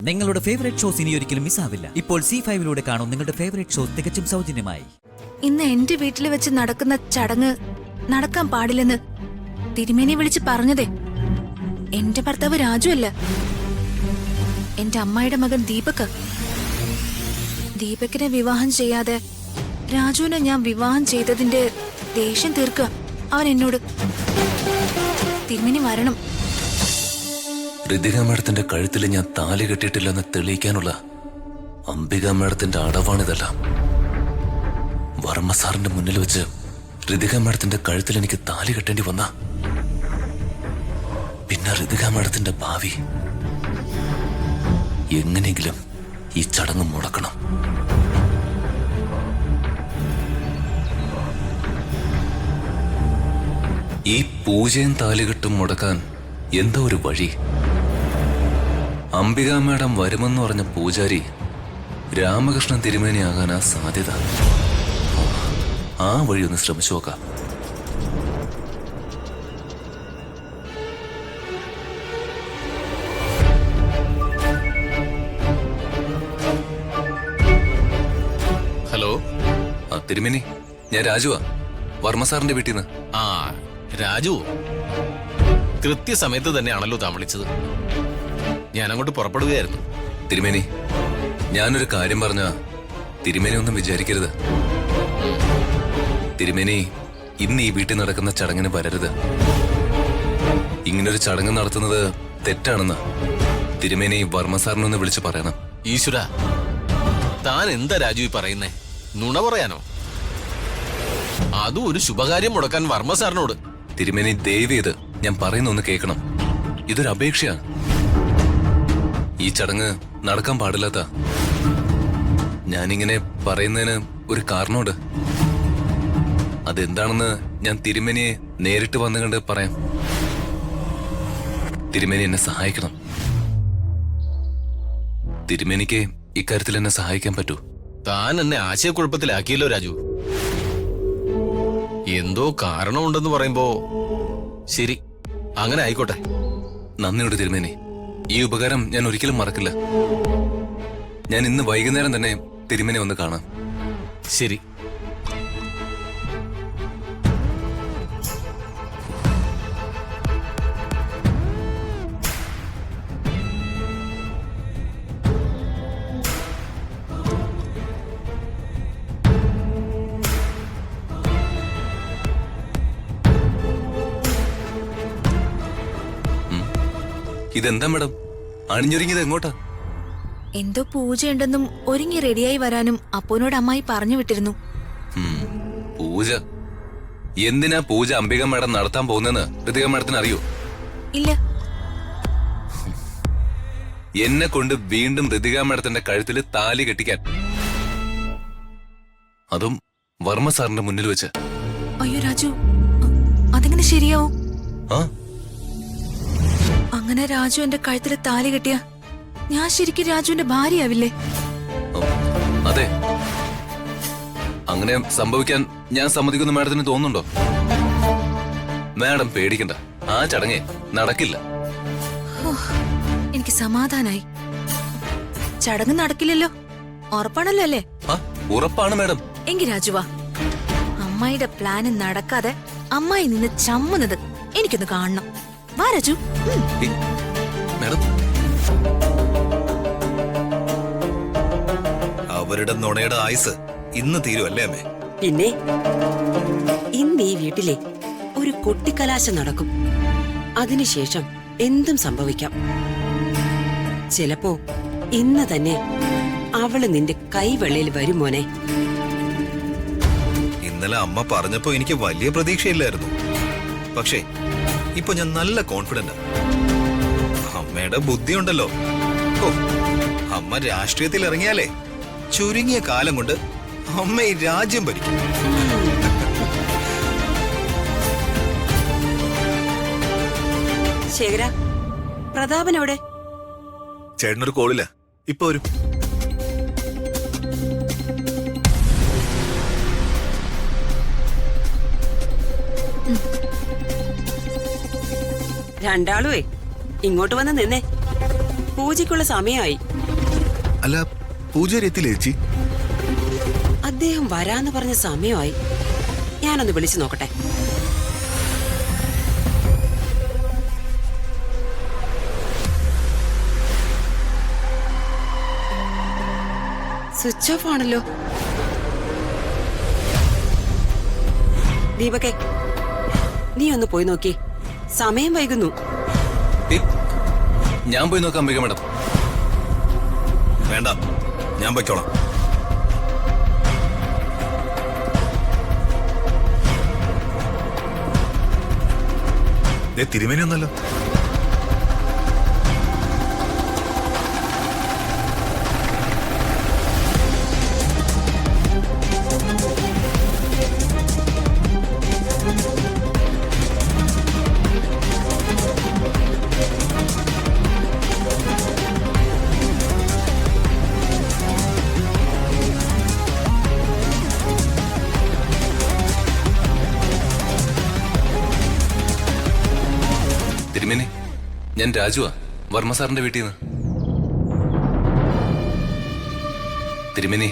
നിങ്ങളുടെ favourite shows ഇനി ഒരിക്കലും മിസ്സാവില്ല. ഇപ്പോൾ C5 കാണും നിങ്ങളുടെ ഫേവറേറ്റ് ഷോസ് തികച്ചും സൗജന്യമായി. ഇന്ന് എന്റെ വീട്ടിൽ വെച്ച് നടക്കുന്ന ചടങ്ങ് നടക്കാൻ പാടില്ലെന്ന് തിരുമേനി വിളിച്ച് പറഞ്ഞതേ എന്റെ ഭർത്താവ് രാജു അല്ല, എന്റെ അമ്മായിയുടെ മകൻ ദീപക്. ദീപകിനെ വിവാഹം ചെയ്യാതെ രാജുവിനെ ഞാൻ വിവാഹം ചെയ്തതിന്റെ ദേഷ്യം തീർക്കുക അവൻ എന്നോട്. തിരുമേനി വരണം. ഋതിക മേഡത്തിന്റെ കഴുത്തിൽ ഞാൻ താലി കെട്ടിയിട്ടില്ലെന്ന് തെളിയിക്കാനുള്ള അംബിക മേഡത്തിന്റെ അടവാണിതെല്ലാം. വർമ്മ സാറിന്റെ മുന്നിൽ വെച്ച് ഋതിക മേഡത്തിന്റെ കഴുത്തിൽ എനിക്ക് താലി കെട്ടേണ്ടി വന്ന പിന്നെ ഋതിക മേഡത്തിന്റെ ഭാവി എങ്ങനെയെങ്കിലും ഈ ചടങ്ങ് മുടക്കണം. ഈ പൂജയും താലികെട്ടും മുടക്കാൻ എന്തോ ഒരു വഴി. അംബിക മേഡം വരുമെന്ന് പറഞ്ഞ പൂജാരി രാമകൃഷ്ണൻ തിരുമേനിയാകാനാ സാധ്യത. ആ വഴി ഒന്ന് ശ്രമിച്ചു നോക്കാം. ഹലോ, തിരുമേനി, ഞാൻ രാജുവാ, വർമ്മ സാറിന്റെ വീട്ടിൽ നിന്ന്. ആ രാജു, കൃത്യസമയത്ത് തന്നെയാണല്ലോ താൻ വിളിച്ചത്. ഞാൻ അങ്ങോട്ട് പുറപ്പെടുകയായിരുന്നു. തിരുമേനി, ഞാനൊരു കാര്യം പറഞ്ഞ തിരുമേനി ഒന്നും വിചാരിക്കരുത്. തിരുമേനി ഇന്ന് ഈ വീട്ടിൽ നടക്കുന്ന ചടങ്ങിന് വരരുത്. ഇങ്ങനൊരു ചടങ്ങ് നടത്തുന്നത് തെറ്റാണെന്ന് തിരുമേനി വർമ്മ സാറിനൊന്ന് വിളിച്ചു പറയണം. ഈശ്വര, താൻ എന്താ രാജു ഈ പറയുന്നേ? നുണ പറയാനോ? അതും ഒരു ശുഭകാര്യം മുടക്കാൻ വർമ്മ സാറിനോട്. തിരുമേനി ദയവ് ചെയ്ത് ഞാൻ പറയുന്നൊന്ന് കേൾക്കണം. ഇതൊരു അപേക്ഷയാണ്. ഈ ചടങ്ങ് നടക്കാൻ പാടില്ലാത്ത. ഞാനിങ്ങനെ പറയുന്നതിന് ഒരു കാരണമുണ്ട്. അതെന്താണെന്ന് ഞാൻ തിരുമേനിയെ നേരിട്ട് വന്നു കണ്ട് പറയാം. തിരുമേനി എന്നെ സഹായിക്കണം. തിരുമേനിക്ക് ഇക്കാര്യത്തിൽ എന്നെ സഹായിക്കാൻ പറ്റൂ. താൻ എന്നെ ആശയക്കുഴപ്പത്തിലാക്കിയല്ലോ രാജു. എന്തോ കാരണമുണ്ടെന്ന് പറയുമ്പോ ശരി, അങ്ങനെ ആയിക്കോട്ടെ. നന്ദിയുണ്ട് തിരുമേനി. ഈ ഉപകാരം ഞാൻ ഒരിക്കലും മറക്കില്ല. ഞാൻ ഇന്ന് വൈകുന്നേരം തന്നെ തിരുമേനി വന്ന് കാണാം. ശരി. ഇതെന്താ മേഡം അണിഞ്ഞൊരുങ്ങിയത്? എങ്ങോട്ടാ? എന്തോ പൂജയുണ്ടെന്നും ഒരുങ്ങി റെഡിയായി വരാനും അപ്പോനോട് അമ്മായി പറഞ്ഞു വിട്ടിരുന്നു. പൂജ? എന്തിനാ പൂജ അംബിക മേഡം നടത്താൻ പോകുന്നെന്ന് ഋതിക മേഡത്തിന് അറിയോ? ഇല്ല. എന്നെ കൊണ്ട് വീണ്ടും ഋതിക മേഡത്തിന്റെ കഴുത്തിൽ താലി കെട്ടിക്കാൻ, അതും വർമ്മ സാറിന്റെ മുന്നിൽ വെച്ച്. അയ്യോ രാജു, അതെങ്ങനെ ശരിയാവും? ആ, അങ്ങനെ രാജു എന്റെ കഴുത്തിൽ താലി കെട്ടിയ ഞാൻ ശരിക്കും രാജുവിന്റെ ഭാര്യയാവില്ലേ? അതെ. അങ്ങനെ സംഭവിക്കാൻ ഞാൻ സമ്മതിക്കുന്ന മാഡത്തിന് തോന്നുന്നുണ്ടോ? മാഡം പേടിക്കണ്ട, ആ ചടങ്ങേ നടക്കില്ല. എനിക്ക് സമാധാനായി. ചടങ്ങ് നടക്കില്ലല്ലോ, ഉറപ്പാണല്ലോ അല്ലേ? ഉറപ്പാണ് മാഡം. എങ്കി രാജുവാ, അമ്മായിയുടെ പ്ലാന് നടക്കാതെ അമ്മായി നിന്ന് ചമ്മുന്നത് എനിക്കൊന്ന് കാണണം. വാ രാജു. മാഡം, അവരുടെ നുണയുടെ ആയുസ് ഇന്ന് തീരുമല്ലേ അമ്മേ? പിന്നെ ഇന്ന് ഈ വീട്ടിലെ ഒരു കൊട്ടിക്കലാശം നടക്കും. അതിനുശേഷം എന്തും സംഭവിക്കാം. ചിലപ്പോ ഇന്ന് തന്നെ അവള് നിന്റെ കൈവെള്ളയിൽ വരും മോനെ. ഇന്നലെ അമ്മ പറഞ്ഞപ്പോ എനിക്ക് വലിയ പ്രതീക്ഷയില്ലായിരുന്നു. പക്ഷേ ഇപ്പൊ ഞാൻ നല്ല കോൺഫിഡന്റ്. അമ്മയുടെ ബുദ്ധിയുണ്ടല്ലോ. അമ്മ രാഷ്ട്രീയത്തിൽ ഇറങ്ങിയാലേ ചുരുങ്ങിയ കാലം കൊണ്ട് അമ്മ ഈ രാജ്യം ഭരിക്കും. ശേഖര, പ്രതാപൻ എവിടെ? ചേട്ടനൊരു കോളില്ല, ഇപ്പൊ വരും. രണ്ടാളുവേ ഇങ്ങോട്ട് വന്ന് നിന്നേ. പൂജയ്ക്കുള്ള സമയമായി. അല്ല, പൂജാരി എത്തിയില്ലേ ചേച്ചി? അദ്ദേഹം വരാന്ന് പറഞ്ഞ സമയമായി. ഞാനൊന്ന് വിളിച്ചു നോക്കട്ടെ. സ്വിച്ച് ഓഫ് ആണല്ലോ. ദീപകെ, നീ ഒന്ന് പോയി നോക്കി. സമയം വൈകുന്നു. ഞാൻ പോയി നോക്കാം അംബിക മാഡം. വേണ്ട, ഞാൻ പൊയ്ക്കോളാം. തിരുമേനി ഒന്നല്ലോ. തിരുമേനി, ഞാൻ രാജുവാ, വർമ്മ സാറിന്റെ വീട്ടിൽ നിന്ന്. തിരുമേനി,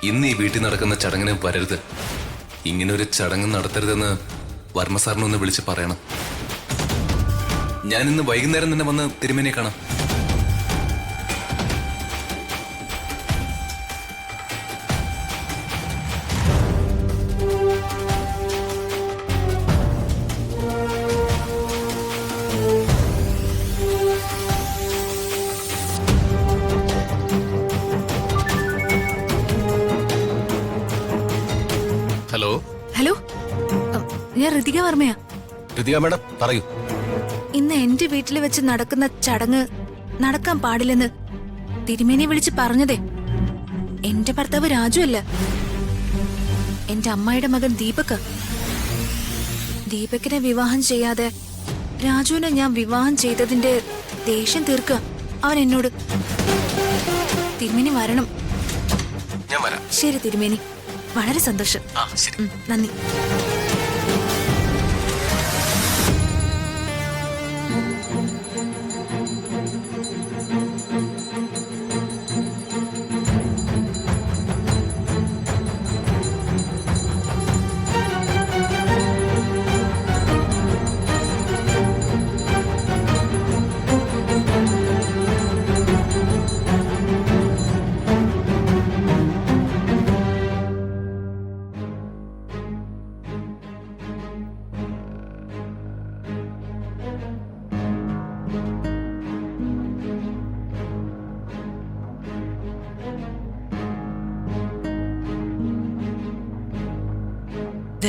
ഇന്ന് ഈ വീട്ടിൽ നടക്കുന്ന ചടങ്ങിന് വരരുത്. ഇങ്ങനൊരു ചടങ്ങ് നടത്തരുതെന്ന് വർമ്മ സാറിനെ ഒന്ന് വിളിച്ച് പറയണം. ഞാൻ ഇന്ന് വൈകുന്നേരം തന്നെ വന്ന് തിരുമേനിയെ കാണാം. ഹലോ. ഹലോ, ഞാൻ ഋതിക വർമ്മയാ. ഋതിക മാഡം പറയൂ. ഇന്ന് എന്റെ വീട്ടിൽ വെച്ച് നടക്കുന്ന ചടങ്ങ് നടക്കാൻ പാടില്ലെന്ന് തിരുമേനി വിളിച്ച് പറഞ്ഞതേ എന്റെ ഭർത്താവ് രാജു അല്ല, എന്റെ അമ്മായിയുടെ മകൻ ദീപക്. ദീപകിനെ വിവാഹം ചെയ്യാതെ രാജുവിനെ ഞാൻ വിവാഹം ചെയ്തതിന്റെ ദേഷ്യം തീർക്കുക അവൻ എന്നോട്. തിരുമേനി വരണം. ഞാൻ വരാം. ശരി തിരുമേനി, വളരെ സന്തോഷം. നന്ദി.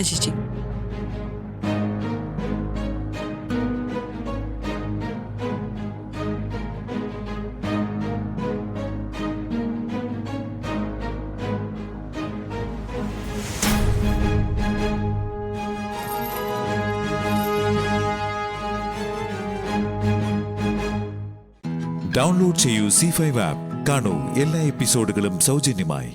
ചേച്ചി, ഡൗൺലോഡ് ചെയ്യൂ C5 ആപ്പ്. കാണൂ എല്ലാ എപ്പിസോഡുകളും സൗജന്യമായി.